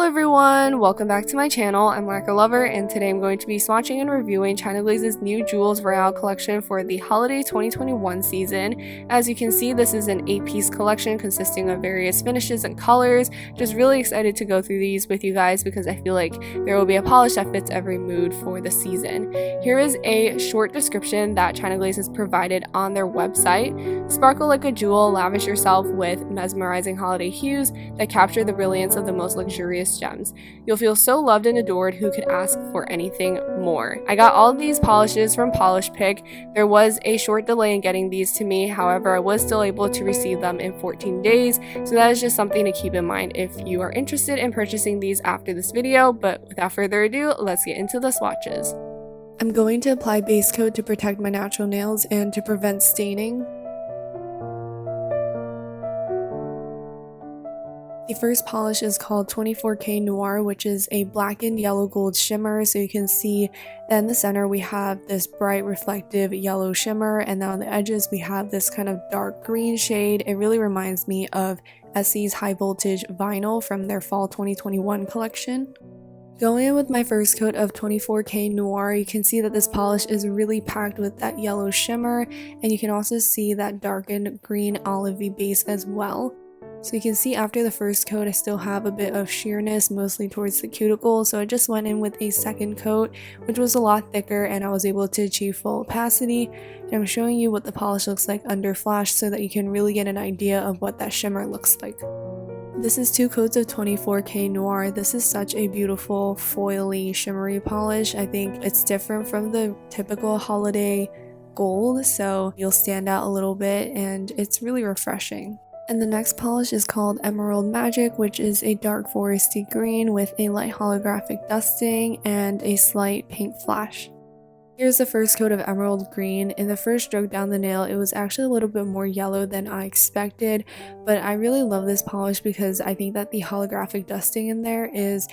everyone, welcome back to my channel. I'm Lacquer Lover, and today I'm going to be swatching and reviewing China Glaze's new Jewels Royale collection for the holiday 2021 season. As you can see, this is an 8-piece collection consisting of various finishes and colors. Just really excited to go through these with you guys because I feel like there will be a polish that fits every mood for the season. Here is a short description that China Glaze has provided on their website. Sparkle like a jewel, lavish yourself with mesmerizing holiday hues that capture the brilliance of the most luxurious gems. You'll feel so loved and adored, who could ask for anything more? I got all of these polishes from Polish Pick. There was a short delay in getting these to me, however I was still able to receive them in 14 days, so that is just something to keep in mind if you are interested in purchasing these after this video. But without further ado, let's get into the swatches. I'm going to apply base coat to protect my natural nails and to prevent staining. The first polish is called 24K Noir, which is a blackened yellow gold shimmer. So you can see that in the center we have this bright reflective yellow shimmer, and then on the edges we have this kind of dark green shade. It really reminds me of Essie's High Voltage Vinyl from their fall 2021 collection. Going in with my first coat of 24K Noir, you can see that this polish is really packed with that yellow shimmer, and you can also see that darkened green olivey base as well. So you can see after the first coat I still have a bit of sheerness, mostly towards the cuticle, so I just went in with a second coat which was a lot thicker and I was able to achieve full opacity. And I'm showing you what the polish looks like under flash so that you can really get an idea of what that shimmer looks like. This is 2 coats of 24K Noir. This is such a beautiful foily shimmery polish. I think it's different from the typical holiday gold, so you'll stand out a little bit and it's really refreshing. And the next polish is called Emerald Magic, which is a dark foresty green with a light holographic dusting and a slight pink flash. Here's the first coat of emerald green. In the first stroke down the nail, it was actually a little bit more yellow than I expected, but I really love this polish because I think that the holographic dusting in there is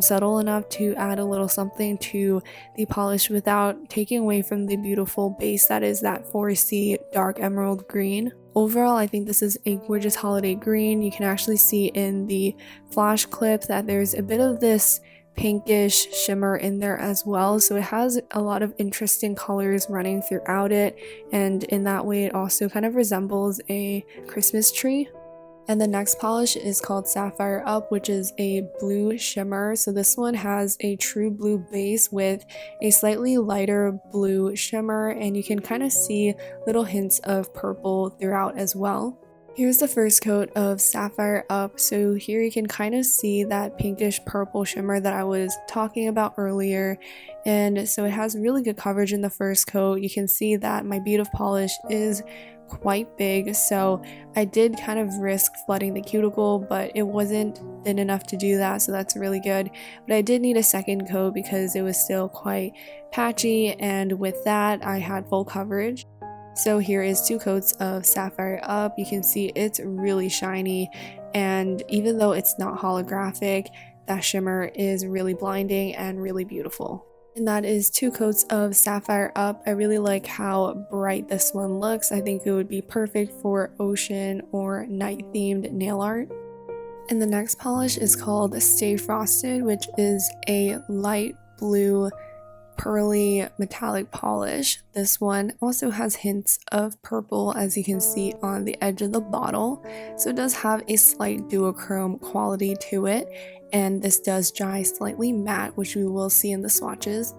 subtle enough to add a little something to the polish without taking away from the beautiful base that is that foresty dark emerald green. Overall, I think this is a gorgeous holiday green. You can actually see in the flash clip that there's a bit of this pinkish shimmer in there as well, so it has a lot of interesting colors running throughout it, and in that way it also kind of resembles a Christmas tree. And the next polish is called Sapphire Up, which is a blue shimmer. So this one has a true blue base with a slightly lighter blue shimmer, and you can kind of see little hints of purple throughout as well. Here's the first coat of Sapphire Up. So here you can kind of see that pinkish purple shimmer that I was talking about earlier, and so it has really good coverage in the first coat. You can see that my bead of polish is quite big, so I did kind of risk flooding the cuticle, but it wasn't thin enough to do that, so that's really good. But I did need a second coat because it was still quite patchy, and with that I had full coverage. So here is 2 coats of Sapphire Up. You can see it's really shiny, and even though it's not holographic, that shimmer is really blinding and really beautiful. And that is 2 coats of Sapphire Up. I really like how bright this one looks. I think it would be perfect for ocean or night themed nail art. And the next polish is called Stay Frosted, which is a light blue pearly metallic polish. This one also has hints of purple, as you can see on the edge of the bottle, so it does have a slight duochrome quality to it, and this does dry slightly matte, which we will see in the swatches.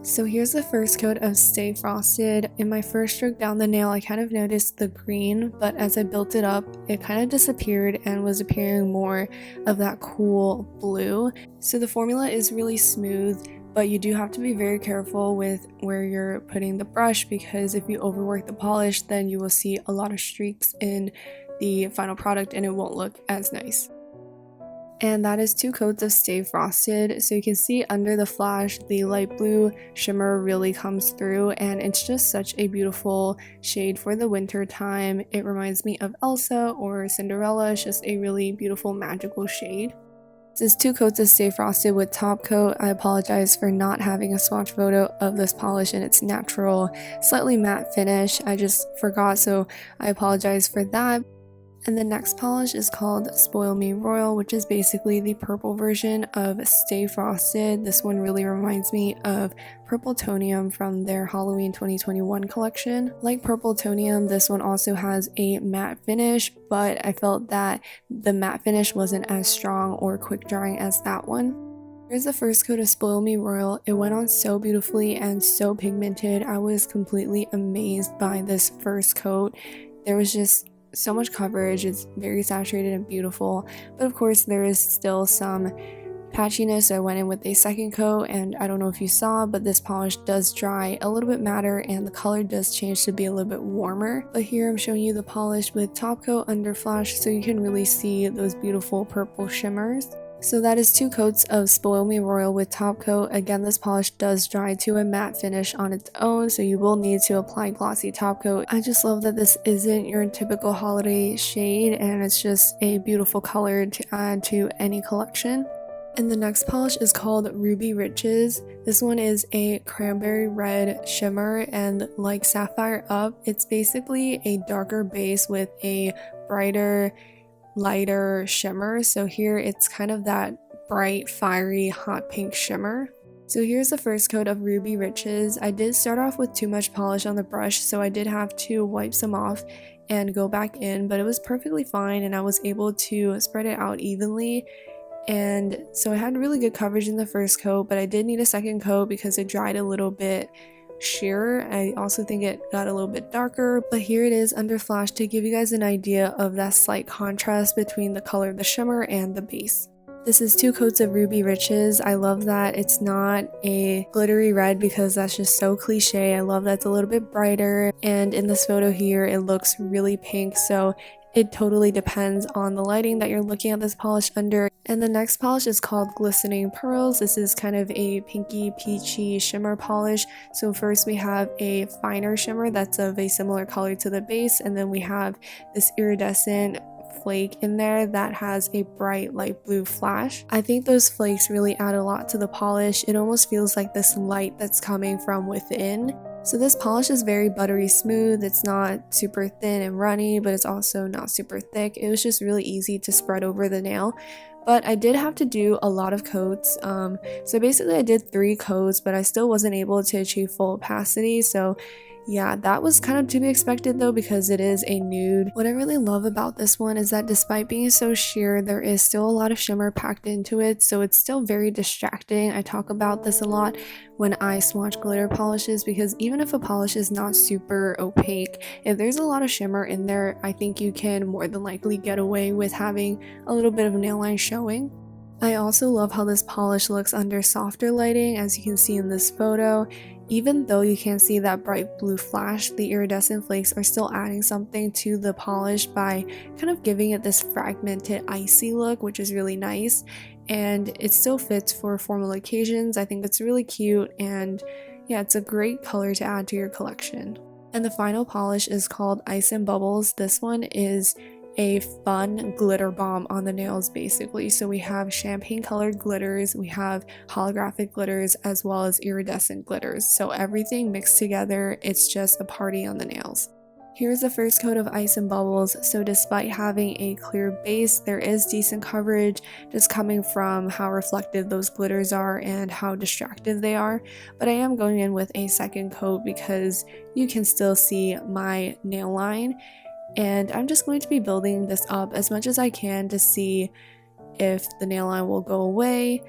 So here's the first coat of Stay Frosted. In my first stroke down the nail I kind of noticed the green, but as I built it up it kind of disappeared and was appearing more of that cool blue. So the formula is really smooth, but you do have to be very careful with where you're putting the brush, because if you overwork the polish then you will see a lot of streaks in the final product and it won't look as nice. And that is 2 coats of Stay Frosted. So you can see under the flash the light blue shimmer really comes through, and it's just such a beautiful shade for the winter time. It reminds me of Elsa or Cinderella. It's just a really beautiful magical shade. This is 2 coats of Stay Frosted with top coat. I apologize for not having a swatch photo of this polish in its natural, slightly matte finish. I just forgot, so I apologize for that. And the next polish is called Spoil Me Royal, which is basically the purple version of Stay Frosted. This one really reminds me of Purple Tonium from their Halloween 2021 collection. Like Purple Tonium, this one also has a matte finish, but I felt that the matte finish wasn't as strong or quick drying as that one. Here's the first coat of Spoil Me Royal. It went on so beautifully and so pigmented. I was completely amazed by this first coat. There was just so much coverage. It's very saturated and beautiful, but of course there is still some patchiness, so I went in with a second coat, and I don't know if you saw, but this polish does dry a little bit matter and the color does change to be a little bit warmer. But here I'm showing you the polish with top coat under flash, so you can really see those beautiful purple shimmers. So that is 2 coats of Spoil Me Royal with top coat. Again, this polish does dry to a matte finish on its own, so you will need to apply glossy top coat. I just love that this isn't your typical holiday shade, and it's just a beautiful color to add to any collection. And the next polish is called Ruby Riches. This one is a cranberry red shimmer, and like Sapphire Up, it's basically a darker base with a brighter, lighter shimmer. So here it's kind of that bright, fiery, hot pink shimmer. So here's the first coat of Ruby Riches. I did start off with too much polish on the brush, so I did have to wipe some off and go back in, but it was perfectly fine and I was able to spread it out evenly. And so I had really good coverage in the first coat, but I did need a second coat because it dried a little bit sheer. I also think it got a little bit darker, but here it is under flash to give you guys an idea of that slight contrast between the color of the shimmer and the base. This is 2 coats of Ruby Riches. I love that it's not a glittery red because that's just so cliche. I love that it's a little bit brighter, and in this photo here it looks really pink, so it totally depends on the lighting that you're looking at this polish under. And the next polish is called Glistening Pearls. This is kind of a pinky peachy shimmer polish. So first we have a finer shimmer that's of a similar color to the base, and then we have this iridescent flake in there that has a bright light blue flash. I think those flakes really add a lot to the polish. It almost feels like this light that's coming from within. So this polish is very buttery smooth. It's not super thin and runny, but it's also not super thick. It was just really easy to spread over the nail. But I did have to do a lot of coats. So basically I did 3 coats, but I still wasn't able to achieve full opacity. So yeah, that was kind of to be expected though, because it is a nude. What I really love about this one is that despite being so sheer, there is still a lot of shimmer packed into it, so it's still very distracting. I talk about this a lot when I swatch glitter polishes, because even if a polish is not super opaque, if there's a lot of shimmer in there, I think you can more than likely get away with having a little bit of nail line showing. I also love how this polish looks under softer lighting, as you can see in this photo. Even though you can't see that bright blue flash, the iridescent flakes are still adding something to the polish by kind of giving it this fragmented icy look, which is really nice, and it still fits for formal occasions. I think it's really cute, and yeah, it's a great color to add to your collection. And the final polish is called Ice and Bubbles. This one is a fun glitter bomb on the nails basically. So we have champagne colored glitters, we have holographic glitters, as well as iridescent glitters. So everything mixed together, it's just a party on the nails. Here's the first coat of Ice and Bubbles. So despite having a clear base, there is decent coverage just coming from how reflective those glitters are and how distractive they are. But I am going in with a second coat because you can still see my nail line. And I'm just going to be building this up as much as I can to see if the nail line will go away,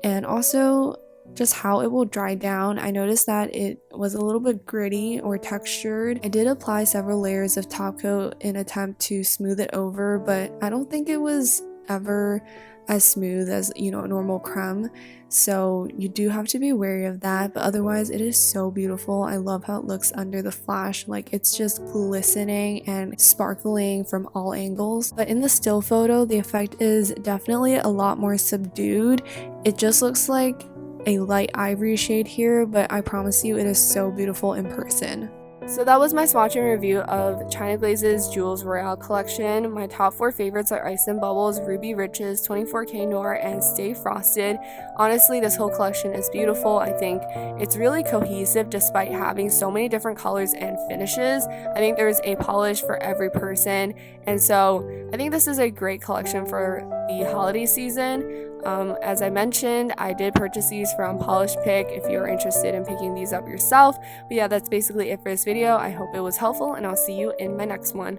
and also just how it will dry down. I noticed that it was a little bit gritty or textured. I did apply several layers of top coat in an attempt to smooth it over, but I don't think it was ever as smooth as, you know, normal creme. So you do have to be wary of that, but otherwise it is so beautiful. I love how it looks under the flash. Like, it's just glistening and sparkling from all angles. But in the still photo, the effect is definitely a lot more subdued. It just looks like a light ivory shade here, but I promise you it is so beautiful in person. So that was my swatch and review of China Glaze's Jewels Royale collection. My top 4 favorites are Ice and Bubbles, Ruby Riches, 24K Noir, and Stay Frosted. Honestly, this whole collection is beautiful. I think it's really cohesive despite having so many different colors and finishes. I think there's a polish for every person, and so I think this is a great collection for the holiday season. As I mentioned, I did purchase these from Polish Pick if you're interested in picking these up yourself. But yeah, that's basically it for this video. I hope it was helpful, and I'll see you in my next one.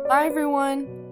Bye everyone!